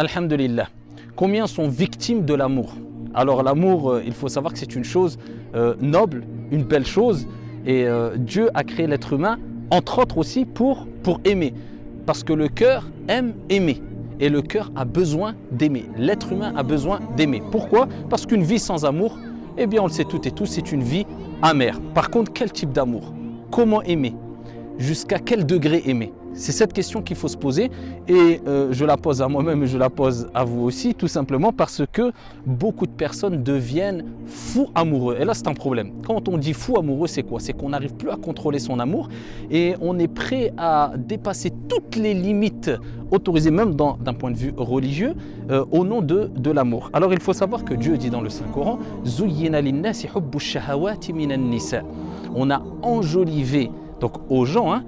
Alhamdulillah. Combien sont victimes de l'amour? Alors l'amour, il faut savoir que c'est une chose noble, une belle chose. Et Dieu a créé l'être humain, entre autres aussi, pour aimer. Parce que le cœur aime aimer. Et le cœur a besoin d'aimer. L'être humain a besoin d'aimer. Pourquoi? Parce qu'une vie sans amour, eh bien on le sait toutes et tous, c'est une vie amère. Par contre, quel type d'amour? Comment aimer? Jusqu'à quel degré aimer? C'est cette question qu'il faut se poser et je la pose à moi-même et je la pose à vous aussi, tout simplement parce que beaucoup de personnes deviennent fous amoureux. Et là, c'est un problème. Quand on dit fou amoureux, c'est quoi? C'est qu'on n'arrive plus à contrôler son amour et on est prêt à dépasser toutes les limites autorisées, même d'un point de vue religieux, au nom de l'amour. Alors, il faut savoir que Dieu dit dans le Saint-Coran « Zuyyina linnasi hubbu shahawati minan nisa » On a enjolivé donc aux gens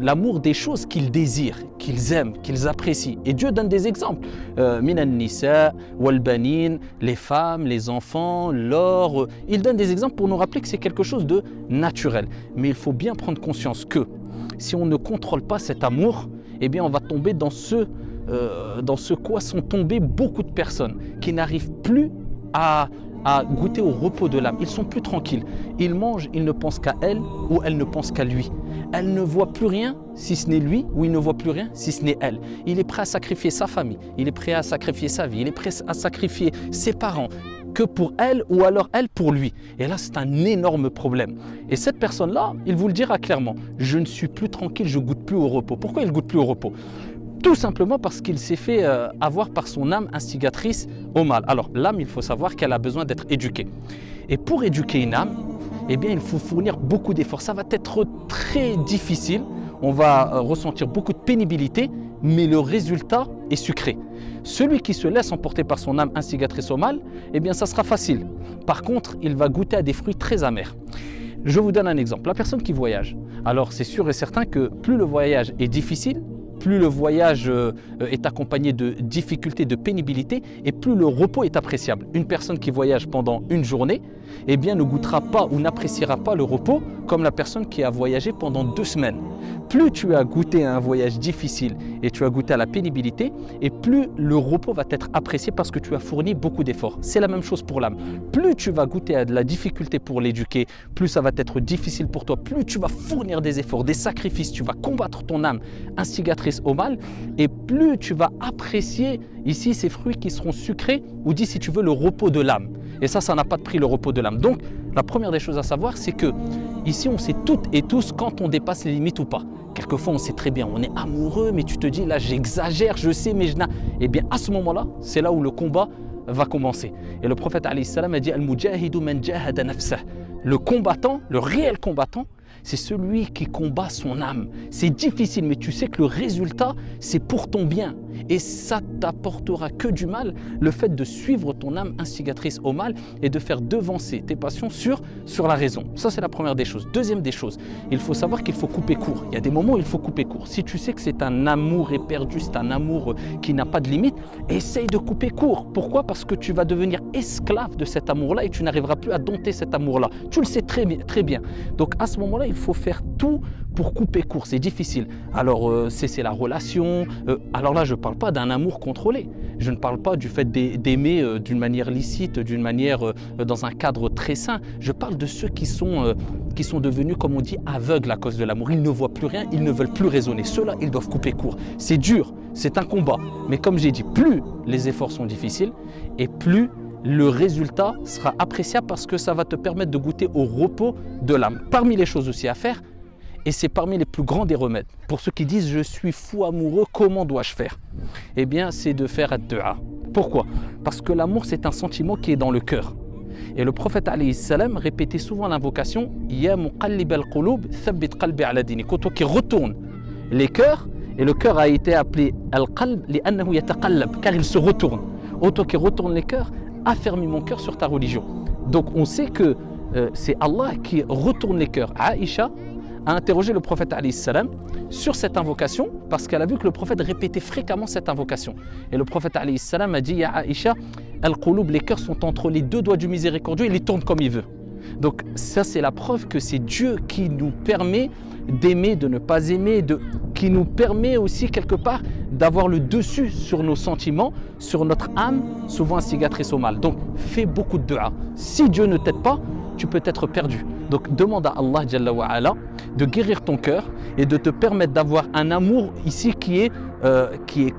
l'amour des choses qu'ils désirent, qu'ils aiment, qu'ils apprécient. Et Dieu donne des exemples. Minan nisa, wal banin, les femmes, les enfants, l'or. Il donne des exemples pour nous rappeler que c'est quelque chose de naturel. Mais il faut bien prendre conscience que si on ne contrôle pas cet amour, eh bien on va tomber dans ce quoi sont tombées beaucoup de personnes qui n'arrivent plus à goûter au repos de l'âme. Ils sont plus tranquilles. Ils mangent, ils ne pensent qu'à elle ou elle ne pense qu'à lui. Elle ne voit plus rien si ce n'est lui ou il ne voit plus rien si ce n'est elle. Il est prêt à sacrifier sa famille, il est prêt à sacrifier sa vie, il est prêt à sacrifier ses parents que pour elle ou alors elle pour lui. Et là, c'est un énorme problème. Et cette personne-là, il vous le dira clairement, je ne suis plus tranquille, je ne goûte plus au repos. Pourquoi il ne goûte plus au repos? Tout simplement parce qu'il s'est fait avoir par son âme instigatrice au mal. Alors l'âme, il faut savoir qu'elle a besoin d'être éduquée. Et pour éduquer une âme, eh bien, il faut fournir beaucoup d'efforts. Ça va être très difficile, on va ressentir beaucoup de pénibilité, mais le résultat est sucré. Celui qui se laisse emporter par son âme instigatrice au mal, eh bien ça sera facile. Par contre, il va goûter à des fruits très amers. Je vous donne un exemple. La personne qui voyage, alors c'est sûr et certain que plus le voyage est difficile, plus le voyage est accompagné de difficultés, de pénibilité, et plus le repos est appréciable. Une personne qui voyage pendant une journée, eh bien, ne goûtera pas ou n'appréciera pas le repos comme la personne qui a voyagé pendant 2 semaines. Plus tu as goûté à un voyage difficile et tu as goûté à la pénibilité, et plus le repos va être apprécié parce que tu as fourni beaucoup d'efforts. C'est la même chose pour l'âme. Plus tu vas goûter à de la difficulté pour l'éduquer, plus ça va être difficile pour toi, plus tu vas fournir des efforts, des sacrifices, tu vas combattre ton âme instigatrice au mal, et plus tu vas apprécier ici ces fruits qui seront sucrés, ou dit si tu veux le repos de l'âme. Et ça n'a pas de prix, le repos de l'âme. Donc la première des choses à savoir, c'est que ici on sait toutes et tous quand on dépasse les limites ou pas. Quelquefois on sait très bien, on est amoureux, mais tu te dis là j'exagère, je sais, mais je n'ai... Eh bien à ce moment-là, c'est là où le combat va commencer. Et le prophète alayhi salam a dit Al-mujahidu man jahada nafsah. Le combattant, le réel combattant, c'est celui qui combat son âme. C'est difficile, mais tu sais que le résultat, c'est pour ton bien. Et ça t'apportera que du mal, le fait de suivre ton âme instigatrice au mal et de faire devancer tes passions sur la raison. Ça, c'est la première des choses. Deuxième des choses, il faut savoir qu'il faut couper court. Il y a des moments où il faut couper court. Si tu sais que c'est un amour éperdu, c'est un amour qui n'a pas de limite, essaye de couper court. Pourquoi? Parce que tu vas devenir esclave de cet amour-là et tu n'arriveras plus à dompter cet amour-là. Tu le sais très bien. Donc à ce moment-là, il faut faire tout pour couper court. C'est difficile. Alors cesser la relation. Alors là, je ne parle pas d'un amour contrôlé. Je ne parle pas du fait d'aimer d'une manière licite, d'une manière dans un cadre très sain. Je parle de ceux qui sont devenus, comme on dit, aveugles à cause de l'amour. Ils ne voient plus rien, ils ne veulent plus raisonner. Ceux-là, ils doivent couper court. C'est dur, c'est un combat. Mais comme j'ai dit, plus les efforts sont difficiles et plus le résultat sera appréciable parce que ça va te permettre de goûter au repos de l'âme. Parmi les choses aussi à faire, et c'est parmi les plus grands des remèdes, pour ceux qui disent « je suis fou amoureux, comment dois-je faire ?» Eh bien, c'est de faire ad-du'a. Pourquoi? Parce que l'amour, c'est un sentiment qui est dans le cœur. Et le prophète alayhi salam répétait souvent l'invocation « Ya muqallib al-qulub, thabbit qalbi ala dinik » toi qui retourne les cœurs, et le cœur a été appelé al-qalb li'annahu yataqallab, car il se retourne. Toi qui retourne les cœurs, affermis mon cœur sur ta religion. Donc on sait que c'est Allah qui retourne les cœurs. Aïcha a interrogé le prophète alayhi salam sur cette invocation parce qu'elle a vu que le prophète répétait fréquemment cette invocation. Et le prophète alayhi salam a dit Ya Aïcha, al-qulub, les cœurs sont entre les 2 doigts du miséricordieux, il les tourne comme il veut. Donc ça, c'est la preuve que c'est Dieu qui nous permet d'aimer, de ne pas aimer, qui nous permet aussi quelque part d'avoir le dessus sur nos sentiments, sur notre âme, souvent instigatrice au mal. Donc fais beaucoup de dua. Si Dieu ne t'aide pas, tu peux être perdu. Donc demande à Allah Jalla wa Ala de guérir ton cœur et de te permettre d'avoir un amour ici qui est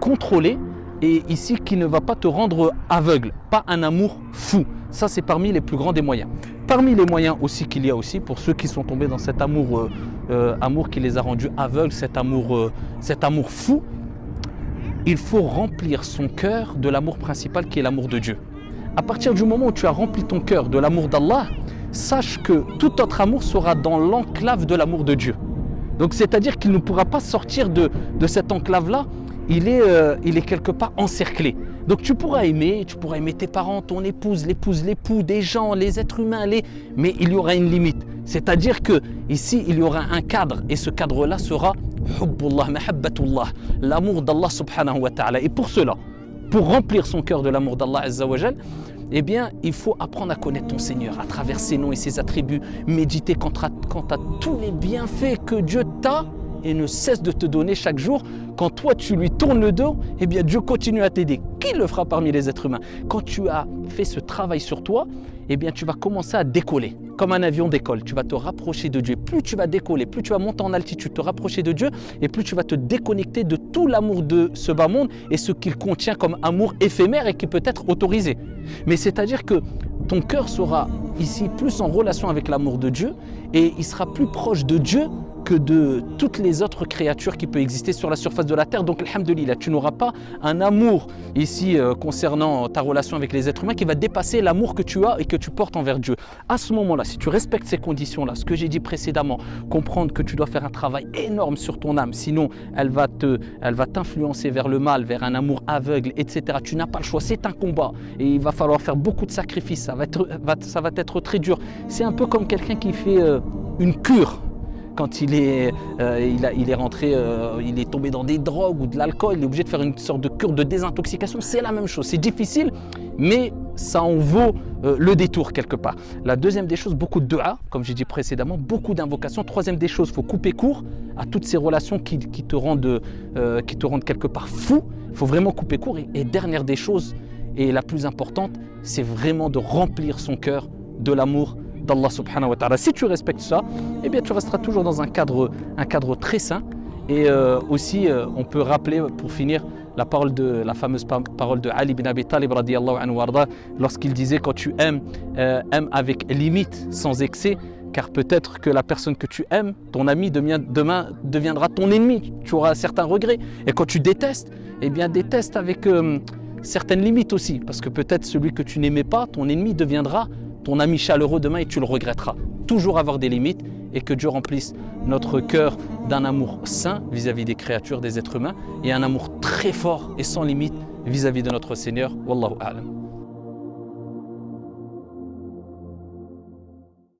contrôlé et ici qui ne va pas te rendre aveugle, pas un amour fou. Ça c'est parmi les plus grands des moyens. Parmi les moyens aussi qu'il y a aussi pour ceux qui sont tombés dans cet amour, amour qui les a rendus aveugles, cet amour fou, il faut remplir son cœur de l'amour principal qui est l'amour de Dieu. À partir du moment où tu as rempli ton cœur de l'amour d'Allah, sache que tout autre amour sera dans l'enclave de l'amour de Dieu. Donc c'est-à-dire qu'il ne pourra pas sortir de cette enclave-là, il est quelque part encerclé. Donc tu pourras aimer tes parents, ton épouse, l'époux, des gens, les êtres humains, mais il y aura une limite. C'est-à-dire que ici il y aura un cadre et ce cadre-là sera Hubbullah, Mahabbatullah, l'amour d'Allah subhanahu wa ta'ala. Et pour cela, pour remplir son cœur de l'amour d'Allah azza wa jal, eh bien, il faut apprendre à connaître ton Seigneur à travers ses noms et ses attributs, méditer quant à tous les bienfaits que Dieu t'a et ne cesse de te donner chaque jour. Quand toi tu lui tournes le dos, eh bien Dieu continue à t'aider. Qui le fera parmi les êtres humains? Quand tu as fait ce travail sur toi, eh bien tu vas commencer à décoller. Comme un avion décolle, tu vas te rapprocher de Dieu. Plus tu vas décoller, plus tu vas monter en altitude, te rapprocher de Dieu, et plus tu vas te déconnecter de tout l'amour de ce bas monde et ce qu'il contient comme amour éphémère et qui peut être autorisé. Mais c'est-à-dire que ton cœur sera ici plus en relation avec l'amour de Dieu et il sera plus proche de Dieu que de toutes les autres créatures qui peuvent exister sur la surface de la terre. Donc, alhamdoulilah, tu n'auras pas un amour ici concernant ta relation avec les êtres humains qui va dépasser l'amour que tu as et que tu portes envers Dieu. À ce moment-là, si tu respectes ces conditions-là, ce que j'ai dit précédemment, comprendre que tu dois faire un travail énorme sur ton âme, sinon elle va t'influencer vers le mal, vers un amour aveugle, etc. Tu n'as pas le choix, c'est un combat et il va falloir faire beaucoup de sacrifices, ça va être très dur. C'est un peu comme quelqu'un qui fait une cure. Quand il est rentré, il est tombé dans des drogues ou de l'alcool, il est obligé de faire une sorte de cure de désintoxication. C'est la même chose, c'est difficile, mais ça en vaut le détour quelque part. La deuxième des choses, beaucoup de dua, comme j'ai dit précédemment, beaucoup d'invocations. Troisième des choses, il faut couper court à toutes ces relations qui te rendent quelque part fou. Il faut vraiment couper court. Et dernière des choses, et la plus importante, c'est vraiment de remplir son cœur de l'amour d'Allah subhanahu wa ta'ala. Si tu respectes ça, eh bien tu resteras toujours dans un cadre très sain. Et aussi, on peut rappeler pour finir la fameuse parole de Ali bin Abi Talib radiyallahu anhu warda, lorsqu'il disait quand tu aimes, aime avec limite, sans excès, car peut-être que la personne que tu aimes, ton ami, demain deviendra ton ennemi. Tu auras certains regrets. Et quand tu détestes, eh bien déteste avec certaines limites aussi, parce que peut-être celui que tu n'aimais pas, ton ennemi deviendra ton ami chaleureux demain et tu le regretteras. Toujours avoir des limites et que Dieu remplisse notre cœur d'un amour sain vis-à-vis des créatures, des êtres humains et un amour très fort et sans limite vis-à-vis de notre Seigneur. Wallahu a'lam.